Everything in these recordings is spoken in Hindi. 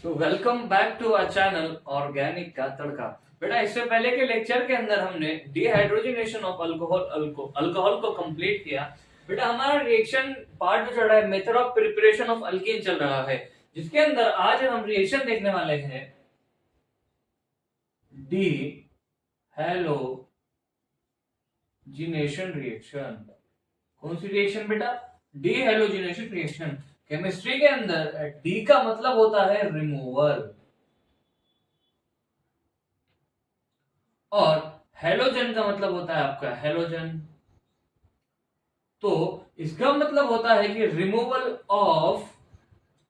तो welcome back to our channel organic का तड़का। बेटा इससे पहले के लेक्चर के अंदर हमने डिहाइड्रोजनेशन ऑफ अल्कोहल को कंप्लीट किया। बेटा हमारा रिएक्शन पार्ट जो चल रहा है method of preparation of alkyne चल रहा है, जिसके अंदर आज हम रिएक्शन देखने वाले हैं डी हैलोजिनेशन रिएक्शन। कौन सी रिएक्शन बेटा? D halogenation reaction. केमिस्ट्री के अंदर डी का मतलब होता है रिमूवल और हेलोजन का मतलब होता है आपका हेलोजन। तो इसका मतलब होता है कि रिमूवल ऑफ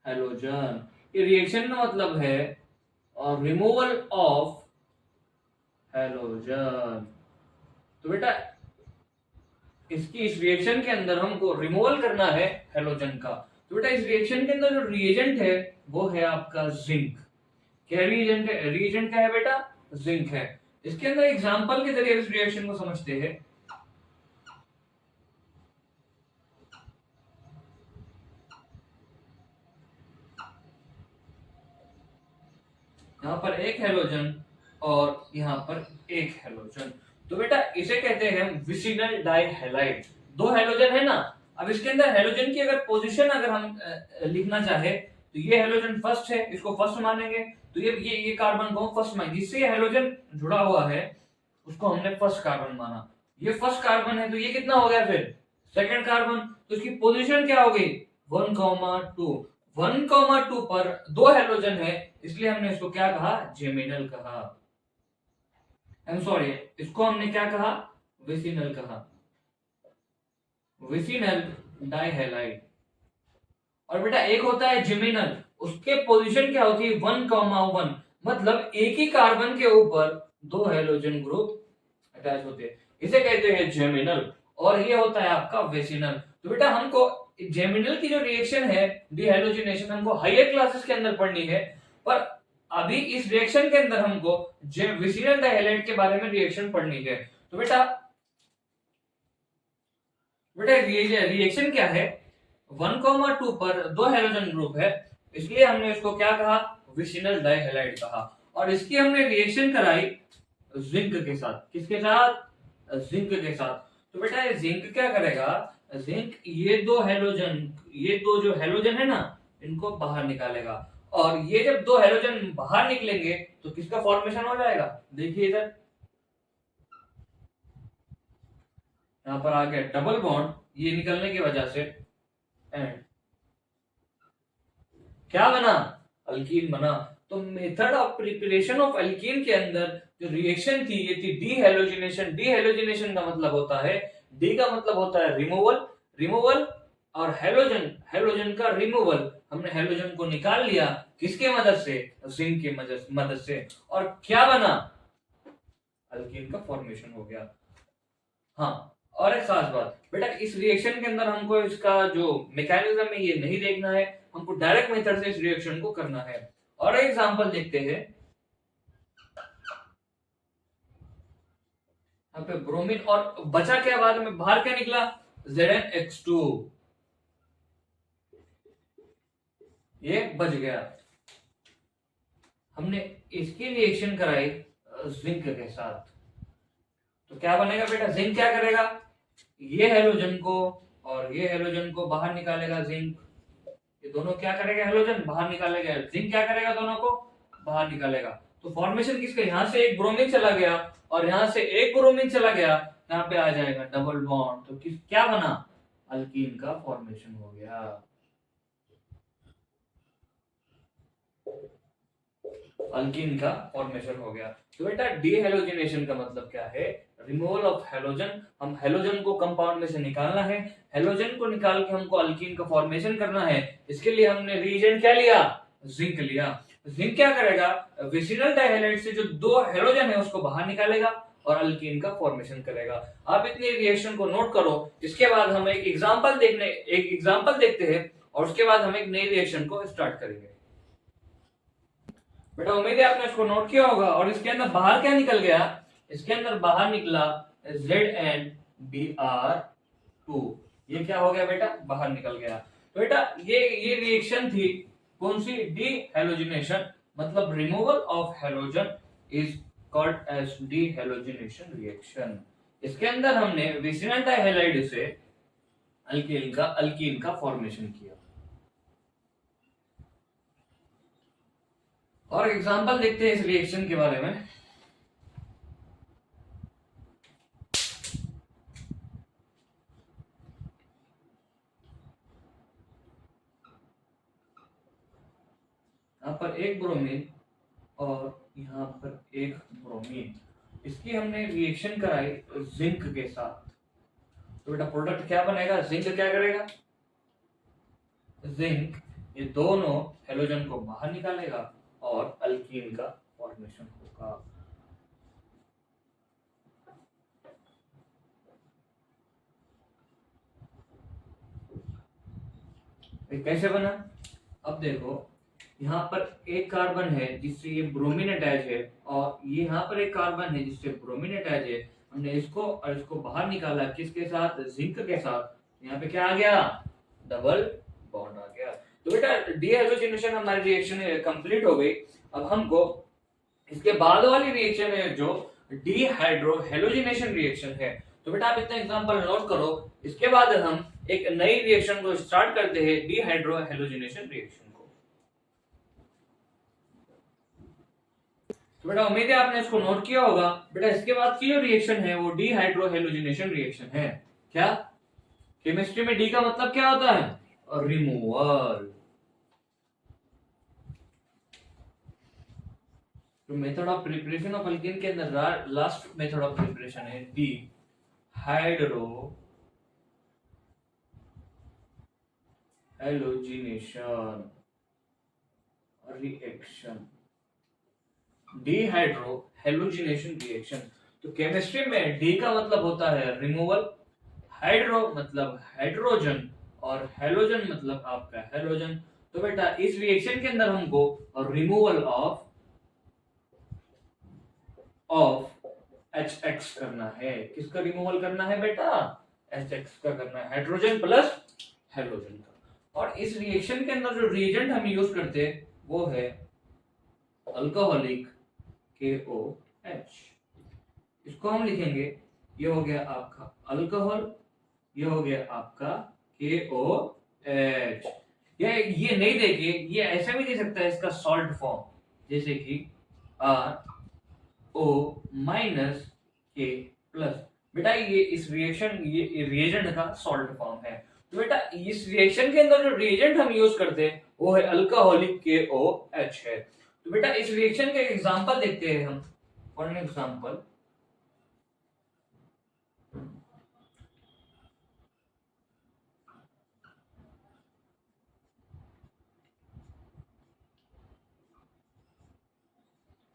हेलोजन। ये रिएक्शन का मतलब है और रिमूवल ऑफ हेलोजन। तो बेटा इस रिएक्शन के अंदर हमको रिमूवल करना है हेलोजन का। तो बेटा इस रिएक्शन के अंदर जो रिएजेंट है वो है आपका जिंक। क्या रिएजेंट है? रिएजेंट क्या है बेटा? जिंक है। इसके अंदर एग्जांपल के जरिए इस रिएक्शन को समझते हैं। यहाँ पर एक हेलोजन और यहाँ पर एक हेलोजन। तो बेटा इसे कहते हैं विसिनल डाइहैलाइड। दो हेलोजन है ना। अब इसके अंदर हेलोजन की अगर पोजीशन अगर हम लिखना चाहे तो ये हेलोजन फर्स्ट है, इसको फर्स्ट मानेंगे। तो ये कार्बन को फर्स्ट मानेंगे। जिससे ये हेलोजन जुड़ा हुआ है उसको हमने फर्स्ट कार्बन माना। ये फर्स्ट कार्बन है तो ये कितना हो गया फिर? Second carbon. तो इसकी पोजीशन क्या हो गई? 1,2। 1,2 पर दो हेलोजन है, इसलिए हमने इसको क्या कहा? जेमिनल कहा। आई एम सॉरी, इसको हमने क्या कहा? विसिनल कहा। विसिनल डाइहैलाइड। और बेटा एक होता है जेमिनल, उसके पोजीशन क्या होती है? 1,1। मतलब एक ही कार्बन के ऊपर दो हेलोजन ग्रुप अटैच होते हैं, इसे कहते हैं जेमिनल। और ये होता है आपका वेसिनल। तो बेटा हमको जेमिनल की जो रिएक्शन है डिहाइड्रोजनेशन हमको हायर क्लासेस के अंदर पढ़नी है, पर अभी इस रिएक्शन के अंदर हमको वेसिनल डाइहैलाइड के बारे में रिएक्शन पढ़नी है। तो बेटा रिएक्शन क्या है? 1,2 पर दो हेलोजन ग्रुप है, इसलिए हमने इसको क्या कहा? विसिनल डाइहैलाइड कहा। और इसकी हमने रिएक्शन कराई जिंक के साथ। किसके साथ? जिंक के साथ। तो बेटा ये जिंक क्या करेगा? जिंक ये दो जो हेलोजन है ना, इनको बाहर निकालेगा। और ये जब दो हेलोजन बाहर निकलेंगे तो किसका फॉर्मेशन हो जाएगा? देखिए इधर, यहां पर आ गया डबल बॉन्ड, ये निकलने की वजह से एंड क्या बना? अल्कीन बना। तो method of preparation of alkyne के अंदर जो रिएक्शन थी ये थी डीहेलोजिनेशन। डीहेलोजिनेशन का मतलब होता है, डी का मतलब होता है रिमूवल। रिमूवल और हेलोजन, हेलोजन का रिमूवल। हमने हेलोजन को निकाल लिया किसके मदद से? जिंक की मदद से। और क्या बना? अल्कीन का फॉर्मेशन हो गया। हाँ, और एक खास बात बेटा, इस रिएक्शन के अंदर हमको इसका जो मैकेनिज्म है ये नहीं देखना है, हमको डायरेक्ट मेथड से इस रिएक्शन को करना है। और एग्जांपल देखते हैं। यहाँ पे ब्रोमीन और बचा क्या? बाद में बाहर क्या निकला? ZnH2। ये बच गया। हमने इसकी रिएक्शन कराई जिंक के साथ। तो क्या बनेगा बेटा? जिंक क्या करेगा? ये हेलोजन को और ये हेलोजन को बाहर निकालेगा जिंक। ये दोनों क्या करेगा? हेलोजन बाहर निकालेगा। जिंक क्या करेगा? दोनों को बाहर निकालेगा। तो फॉर्मेशन किसका? यहां से एक ब्रोमीन चला गया और यहां से एक ब्रोमीन चला गया, यहाँ पे आ जाएगा डबल बॉन्ड। तो किस क्या बना? अल्कीन का फॉर्मेशन हो गया। अल्कीन का फॉर्मेशन हो गया। तो बेटा डीहेलोजिनेशन का मतलब क्या है? Removal of halogen. हम हेलोजन को कंपाउंड में से निकालना है, हेलोजन को निकाल के हमको अल्कीन का फॉर्मेशन करना है। इसके लिए हमने रिएजेंट क्या लिया? जिंक लिया। जिंक क्या करेगा? विसिनल डाइहैलाइड से जो दो हेलोजन है उसको बाहर निकालेगा और अल्कीन का फॉर्मेशन करेगा। आप इतनी रिएक्शन को नोट करो। इसके बाद हम एक एग्जांपल देखते हैं और उसके बाद हम एक नई रिएक्शन को स्टार्ट करेंगे। बेटा उम्मीद है आपने इसको नोट किया होगा। और इसके अंदर बाहर क्या निकल गया? इसके अंदर बाहर निकला ZnBr2। ये क्या हो गया बेटा? बाहर निकल गया। तो बेटा ये रिएक्शन थी कौन सी? डी हेलोजिनेशन, मतलब removal of halogen is called as dehalogenation reaction. इसके अंदर हमने विसिनल डाइहैलाइड से अल्कीन का फॉर्मेशन किया। और एग्जांपल देखते हैं इस रिएक्शन के बारे में। यहाँ पर एक ब्रोमीन और यहाँ पर एक ब्रोमीन, इसकी हमने रिएक्शन कराई जिंक के साथ। तो बेटा प्रोडक्ट क्या बनेगा? जिंक क्या करेगा? जिंक ये दोनों हेलोजन को बाहर निकालेगा और अल्कीन का फॉर्मेशन होगा। ये कैसे बना? अब देखो, यहाँ पर एक कार्बन है जिससे ये ब्रोमीन अटैच है, और ये यहाँ पर एक कार्बन है जिससे ब्रोमीन अटैच है। हमने इसको और इसको बाहर निकाला, किसके साथ? जिंक के साथ। यहाँ पे क्या आ गया? डबल बॉन्ड आ गया। तो बेटा डीहाइड्रोजनेशन हमारी रिएक्शन कंप्लीट हो गई। अब हमको इसके बाद वाली रिएक्शन है जो डीहाइड्रो हेलोजिनेशन रिएक्शन है। तो बेटा आप इतना एग्जांपल नोट करो, इसके बाद हम एक नई रिएक्शन को स्टार्ट करते हैं, डीहाइड्रो हेलोजिनेशन रिएक्शन को। तो बेटा उम्मीद है आपने इसको नोट किया होगा। बेटा इसके बाद की जो रिएक्शन है वो डीहाइड्रो हेलोजिनेशन रिएक्शन है। क्या? केमिस्ट्री में डी का मतलब क्या होता है? रिमूवल। तो method of preparation of alkyne के अंदर लास्ट मेथड ऑफ प्रिपरेशन है D hydro halogenation reaction. Dehydro halogenation reaction. तो केमिस्ट्री में डी का मतलब होता है रिमूवल, हाइड्रो मतलब हाइड्रोजन, और हेलोजन मतलब आपका हेलोजन। तो बेटा इस रिएक्शन के अंदर हमको रिमूवल ऑफ HX करना है। किसका रिमूवल करना है बेटा? HX का करना है, हाइड्रोजन प्लस हेलोजन का। और इस रिएक्शन के अंदर जो रिएजेंट हम यूज करते हैं वो है अल्कोहलिक KOH। इसको हम लिखेंगे, ये हो गया आपका अल्कोहल, ये हो गया आपका KOH। ये नहीं देके ये ऐसा भी दे सकता है इसका सॉल्ट फॉर्म, जैसे कि RO माइनस K प्लस। बेटा ये इस रिएक्शन ये रिएजेंट का सॉल्ट फॉर्म है। तो बेटा इस रिएक्शन के अंदर जो रिएजेंट हम यूज करते हैं वो है अल्कोहलिक KOH है। तो बेटा इस रिएक्शन के एग्जांपल देखते हैं हम। फॉर एन एग्जांपल,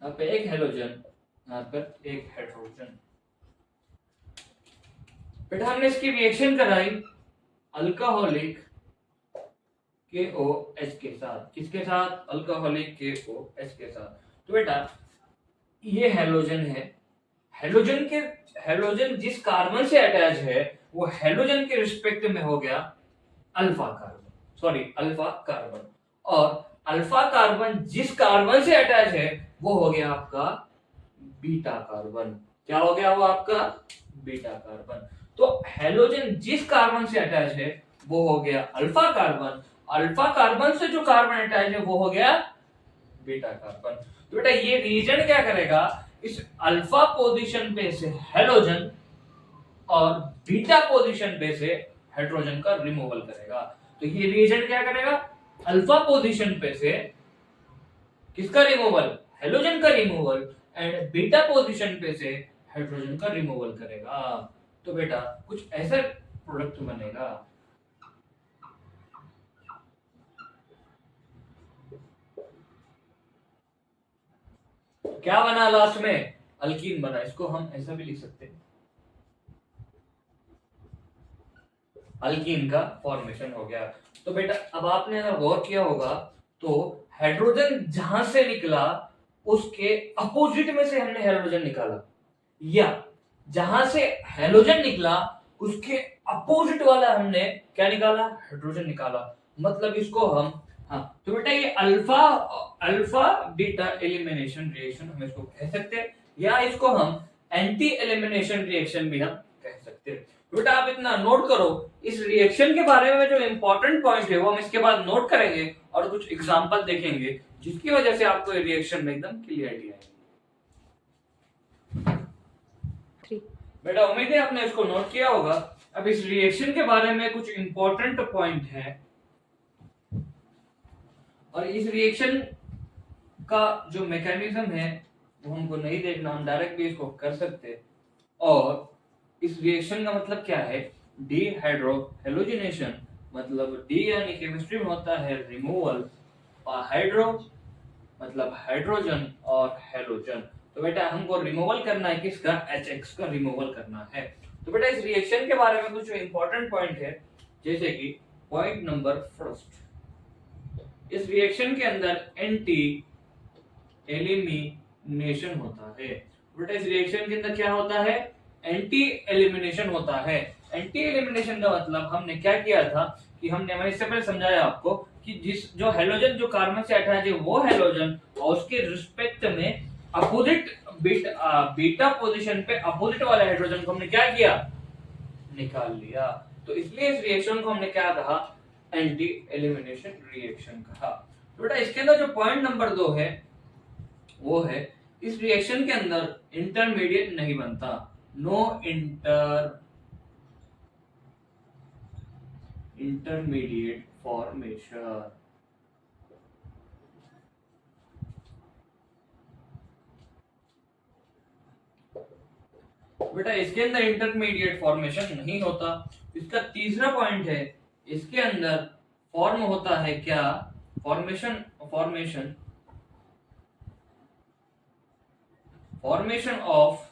यहाँ पे एक हेलोजन, यहाँ पर एक हाइड्रोजन। बेटा हमने इसकी रिएक्शन कराई अल्कोहलिक KOH के साथ। किसके साथ? अल्कोहलिक KOH के साथ। तो बेटा ये हेलोजन है, हेलोजन जिस कार्बन से अटैच है वो हेलोजन के रिस्पेक्ट में हो गया अल्फा कार्बन, और अल्फा कार्बन जिस कार्बन से अटैच है वो हो गया आपका बीटा कार्बन। क्या हो गया वो आपका? Beta carbon. तो हेलोजन जिस कार्बन से अटैच है वो हो गया अल्फा कार्बन, अल्फा कार्बन से जो कार्बन अटैच है वो हो गया बीटा कार्बन। तो बेटा ये रीजन क्या करेगा? इस अल्फा पोजीशन पे से हेलोजन और बीटा पोजीशन पे से हाइड्रोजन का रिमूवल करेगा। तो ये रिएजेंट क्या करेगा? अल्फा पोजीशन पे से किसका रिमूवल? हेलोजन का रिमूवल, एंड बीटा पोजीशन पे से हाइड्रोजन का रिमूवल करेगा। तो बेटा कुछ ऐसा प्रोडक्ट बनेगा। क्या बना लास्ट में? अल्कीन बना। इसको हम ऐसा भी लिख सकते हैं, अल्कीन का फॉर्मेशन हो गया। तो बेटा अब आपने अगर गौर किया होगा तो हाइड्रोजन जहां से निकला उसके अपोजिट में से हमने हाइड्रोजन निकाला, या जहां से हेलोजन निकला उसके अपोजिट वाला हमने क्या निकाला? हाइड्रोजन निकाला। मतलब इसको हम हाँ, तो बेटा ये alpha alpha beta elimination reaction हम इसको कह सकते हैं, या इसको हम एंटी एलिमिनेशन रिएक्शन भी हम कह सकते हैं। तो बेटा आप इतना नोट करो, इस रिएक्शन के बारे में जो इंपॉर्टेंट पॉइंट है वो हम इसके बाद नोट करेंगे और कुछ एग्जांपल देखेंगे, जिसकी वजह से आपको ये रिएक्शन में एकदम क्लियरिटी आएगी। बेटा उम्मीद है आपने इसको नोट किया होगा। अब इस रिएक्शन के बारे में कुछ इंपॉर्टेंट पॉइंट है, और इस रिएक्शन का जो मैकेनिज्म है वो हमको नहीं देखना, हम डायरेक्ट भी इसको कर सकते। और इस रिएक्शन का मतलब क्या है, डीहाइड्रो हेलोजिनेशन, मतलब डी यानी केमिस्ट्री में होता है रिमूवल, और हाइड्रो मतलब हाइड्रोजन और हेलोजन। तो बेटा हमको रिमूवल करना है किसका, HX का रिमूवल करना है। तो बेटा इस रिएक्शन के बारे में कुछ इंपॉर्टेंट पॉइंट है, जैसे कि पॉइंट नंबर फर्स्ट, इस रिएक्शन के अंदर एंटी एलिमिनेशन होता है। बेटा इस रिएक्शन के अंदर क्या होता है, एंटी एलिमिनेशन होता है। एंटी एलिमिनेशन का मतलब हमने क्या किया था कि मैंने इससे पहले समझाया आपको कि जिस जो हेलोजन जो कार्बन से अटैच है वो हेलोजन, और उसके रिस्पेक्ट में अपोजिट बीटा पोजीशन पे अपोजिट वाले हाइड्रोजन को हमने क्या किया, निकाल लिया। तो इसलिए इस रिएक्शन को हमने क्या कहा, एंटी एलिमिनेशन रिएक्शन कहा। तो बेटा इसके अंदर जो पॉइंट नंबर 2 है वो है, इस रिएक्शन के अंदर इंटरमीडिएट नहीं बनता, नो इंटरमीडिएट फॉर्मेशन। बेटा इसके अंदर इंटरमीडिएट फॉर्मेशन नहीं होता। इसका तीसरा पॉइंट है, इसके अंदर फॉर्म होता है क्या, formation of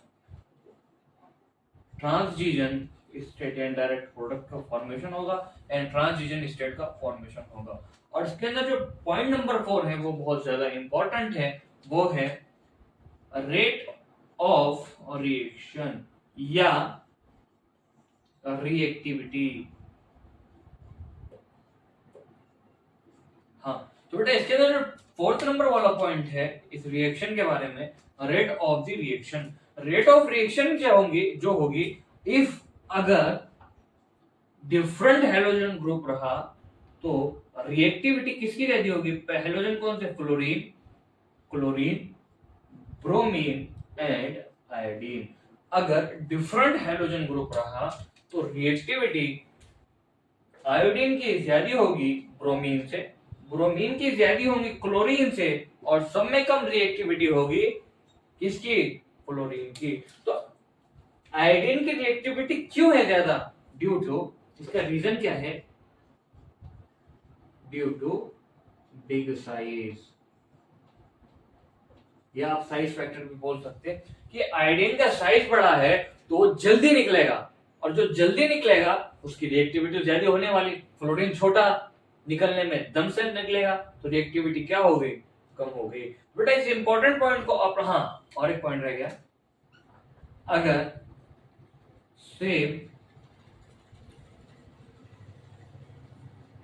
transition state and direct product का फॉर्मेशन होगा, एंड ट्रांसजीजन स्टेट का फॉर्मेशन होगा। और इसके अंदर जो पॉइंट नंबर 4 है वो बहुत ज्यादा इंपॉर्टेंट है, वो है रेट ऑफ रिएक्शन या रिएक्टिविटी। हाँ, तो बेटा इसके अंदर जो फोर्थ नंबर वाला पॉइंट है इस रिएक्शन के बारे में, rate of the reaction. Rate of reaction क्या होंगी, जो होगी इफ अगर डिफरेंट हेलोजन ग्रुप रहा तो रिएक्टिविटी किसकी रहती होगी, हेलोजन कौन से, क्लोरीन, ब्रोमीन एंड आयोडीन। अगर डिफरेंट हेलोजन ग्रुप रहा तो रिएक्टिविटी आयोडीन की ज्यादा होगी ब्रोमीन से, ब्रोमीन की ज्यादा होगी क्लोरीन से, और सब में कम रिएक्टिविटी होगी किसकी, क्लोरीन की। तो आयोडीन की रिएक्टिविटी क्यों है ज्यादा, ड्यू टू, इसका रीजन क्या है, ड्यू टू बिग साइज, या आप साइज फैक्टर भी बोल सकते हैं कि आयोडीन का साइज बड़ा है तो जल्दी निकलेगा, और जो जल्दी निकलेगा उसकी रिएक्टिविटी ज्यादा होने वाली। फ्लोरीन छोटा, निकलने में दम से निकलेगा, तो रिएक्टिविटी क्या हो गई, कम हो गई। बेटा इस इंपॉर्टेंट पॉइंट को आप, हाँ और एक पॉइंट रह गया, अगर सेम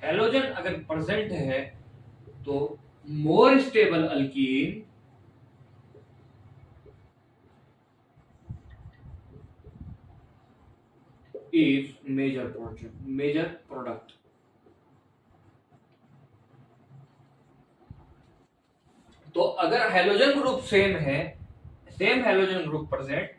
हेलोजन अगर प्रेजेंट है तो more stable alkene is major product। तो अगर हेलोजन ग्रुप सेम है, सेम हेलोजन ग्रुप प्रेजेंट,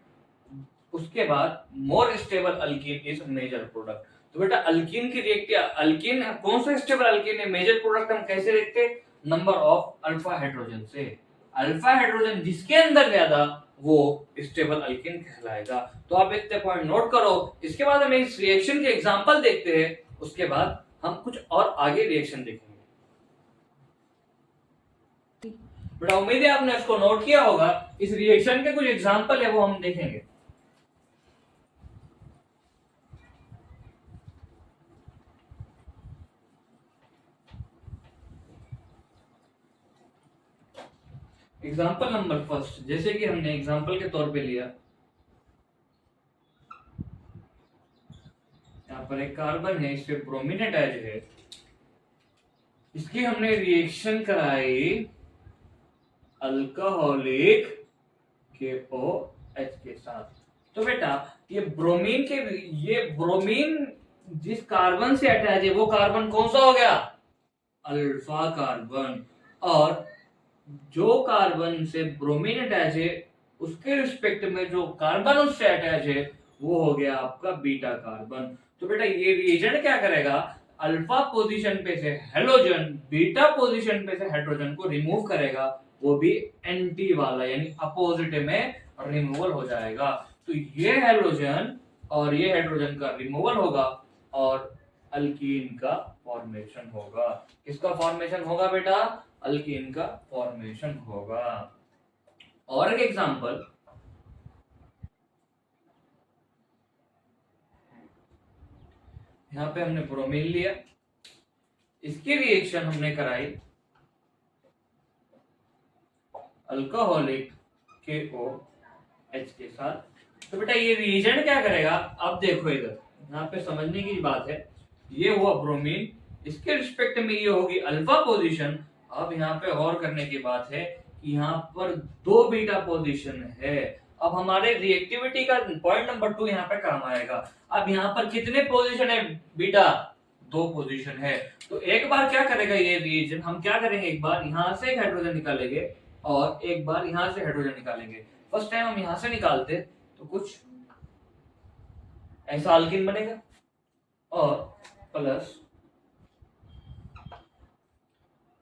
उसके बाद more stable alkene is major product. तो बेटा अल्कीन की रिएक्टिव, अल्कीन कौन सा स्टेबल अल्कीन है, मेजर प्रोडक्ट हम कैसे देखते हैं, नंबर ऑफ अल्फा हाइड्रोजन से। अल्फा हाइड्रोजन जिसके अंदर ज्यादा वो स्टेबल अल्कीन कहलाएगा। तो आप इतने पॉइंट नोट करो। इसके बाद हम इस रिएक्शन के एग्जांपल देखते हैं, उसके बाद हम कुछ और आगे रिएक्शन देखेंगे। बेटा उम्मीद है आपने इसको नोट किया होगा। इस रिएक्शन के कुछ एग्जांपल है वो हम देखेंगे। एग्जाम्पल नंबर फर्स्ट, जैसे कि हमने एग्जाम्पल के तौर पे लिया, यहाँ पर एक कार्बन है, इस पे ब्रोमीन अटैच है, इसकी हमने रिएक्शन कराई अल्कोहलिक KOH के साथ। तो बेटा ये ब्रोमीन जिस कार्बन से अटैच है वो कार्बन कौन सा हो गया? Alpha carbon. और जो कार्बन से ब्रोमीन अटैच है उसके रिस्पेक्ट में जो कार्बन उससे अटैच है वो हो गया आपका बीटा कार्बन। तो बेटा ये रिएजेंट क्या करेगा? अल्फा पोजीशन पे से हेलोजन बीटा पोजीशन पे से हाइड्रोजन को रिमूव करेगा, वो भी एंटी वाला यानी अपोजिट में रिमूवल हो जाएगा। तो ये हेलोजन और ये हाइड्रोजन का रिमूवल होगा और अल्कीन का फॉर्मेशन होगा। किसका फॉर्मेशन होगा बेटा? अल्कीन का फॉर्मेशन होगा। और एक एग्जांपल, यहां पे हमने ब्रोमीन लिया, इसकी रिएक्शन हमने कराई अल्कोहलिक KOH के साथ। तो बेटा ये रिएजेंट क्या करेगा? अब देखो इधर, यहाँ पे समझने की बात है, ये हुआ ब्रोमीन, इसके रिस्पेक्ट में ये होगी अल्फा पोजीशन। अब यहाँ पे गौर करने की बात है कि यहाँ पर 2 बीटा पोजीशन है। अब हमारे रिएक्टिविटी का पॉइंट नंबर 2 यहाँ पे काम आएगा। अब यहाँ पर कितने पोजीशन है बेटा? 2 पोजीशन है। तो एक बार क्या करेगा ये रिएजेंट, हम क्या करेंगे, एक बार यहाँ से एक हाइड्रोजन निकालेंगे और एक बार यहां से हाइड्रोजन निकालेंगे। फर्स्ट टाइम हम यहां से निकालते तो कुछ ऐसा अल्कीन बनेगा और प्लस,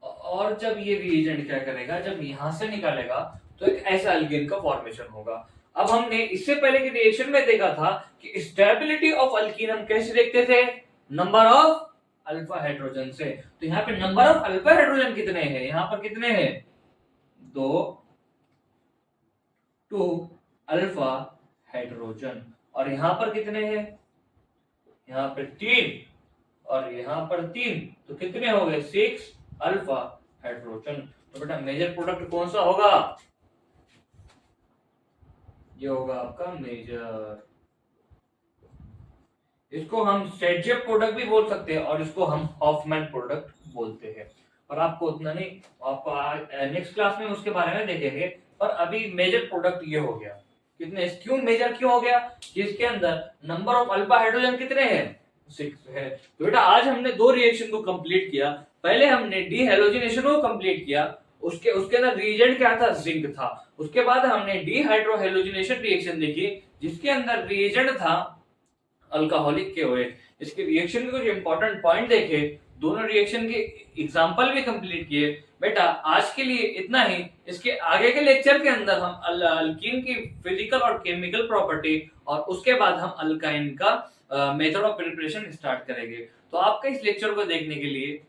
और जब ये रिएजेंट क्या करेगा, जब यहां से निकालेगा तो एक ऐसा अल्कीन का फॉर्मेशन होगा। अब हमने इससे पहले की रिएक्शन में देखा था कि स्टेबिलिटी ऑफ अल्कीन हम कैसे देखते थे? नंबर ऑफ अल्फा हाइड्रोजन से। तो यहाँ पे नंबर ऑफ अल्फा हाइड्रोजन कितने हैं? यहाँ पर कितने हैं? 2 अल्फा हाइड्रोजन। और यहां पर कितने हैं? यहां पर 3 और यहां पर 3, तो कितने हो गए? 6 अल्फा हाइड्रोजन। तो बेटा मेजर प्रोडक्ट कौन सा होगा? ये होगा आपका मेजर। इसको हम स्टेटजेप प्रोडक्ट भी बोल सकते हैं और इसको हम हॉफमैन प्रोडक्ट बोलते हैं। पर आपको उतना नहीं, आपको नेक्स्ट क्लास में उसके बारे में देखेंगे। पर अभी मेजर प्रोडक्ट ये हो गया। कितने? क्यों मेजर क्यों हो गया? जिसके अंदर नंबर ऑफ अल्फा हाइड्रोजन कितने हैं? 6 है। तो बेटा आज हमने 2 रिएक्शन को कंप्लीट किया। पहले हमने डीहाइड्रोजनेशन को कंप्लीट किया, उसके अंदर रिएजेंट क्या था? जिंक था। उसके बाद हमने डीहाइड्रोहेलोजिनेशन रिएक्शन देखी जिसके अंदर रिएजेंट था अल्कोहलिक KOH। इसके रिएक्शन के कुछ इंपॉर्टेंट पॉइंट देखे, दोनों रिएक्शन के एग्जांपल भी कंप्लीट किए। बेटा आज के लिए इतना ही। इसके आगे के लेक्चर के अंदर हम अल्कीन की फिजिकल और केमिकल प्रॉपर्टी और उसके बाद हम अल्काइन का मेथड ऑफ प्रिपरेशन स्टार्ट करेंगे। तो आपका इस लेक्चर को देखने के लिए